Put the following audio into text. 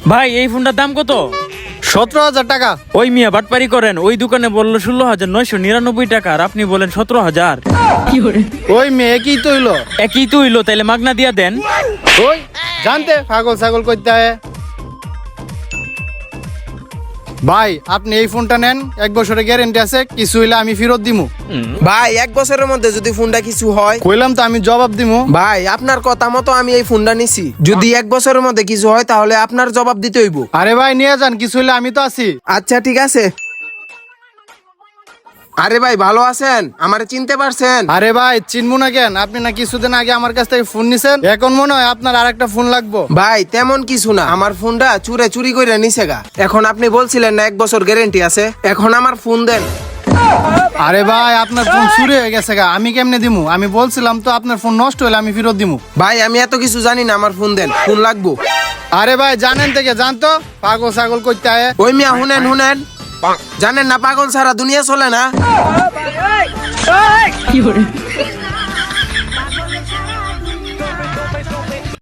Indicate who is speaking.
Speaker 1: ভাই এই ফোনটার দাম কত?
Speaker 2: 17,000 টাকা।
Speaker 1: ওই মিয়া বাটপারি করেন, ওই দোকানে বললো 16,999 টাকা আর আপনি বলেন 17,000।
Speaker 2: ওই মেয়ে কি তো হইলো?
Speaker 1: একই তো হইলো, তাইলে মাগনা দিয়া দেন।
Speaker 2: ওই জানতে পাগল ছাগল করতে হয়। ভাই আপনি এই ফোনটা নেন, 1 বছরের গ্যারেন্টি আছে, কিছু হইলে আমি ফেরত দিমু।
Speaker 3: ভাই 1 বছরের মধ্যে যদি ফোনটা কিছু হয়,
Speaker 2: কইলাম তো আমি জবাব দিমু।
Speaker 3: ভাই আপনার কথা মতো আমি এই ফোনটা নিছি, যদি 1 বছরের মধ্যে কিছু হয় তাহলে আপনার জবাব দিতে হইব।
Speaker 2: আরে ভাই নিয়ে যান, কিছু হইলে আমি তো আছি।
Speaker 3: আচ্ছা ঠিক আছে। আরে ভাই ভালো আছেন? আমারে চিনতে পারছেন?
Speaker 2: আরে ভাই চিনবো না কেন? আপনি না কিছুদিন আগে আমার কাছ থেকে ফোন নিছেন, এখন মনে হয় আপনার আরেকটা ফোন লাগবো।
Speaker 3: ভাই তেমন কিছু না, আমার ফোনটা চুরি করে নিছে গা। এখন আপনি বলছিলেন না 1 বছর গ্যারেন্টি আছে, এখন আমার ফোন দেন।
Speaker 2: আরে ভাই আপনার ফোন চুরি হয়ে গেছে গা, আমি কেমনে দিমু? আমি বলছিলাম তো আপনার ফোন নষ্ট হলে আমি ফেরত দিমু।
Speaker 3: ভাই আমি এত কিছু জানি না, আমার ফোন দেন, ফোন লাগবো।
Speaker 2: আরে ভাই জানেন থেকে জানতো পাগল ছাগল করতে হয়।
Speaker 3: ওই মিয়া শুনেন, জানেন না পাগল ছাড়া দুনিয়া চলে না।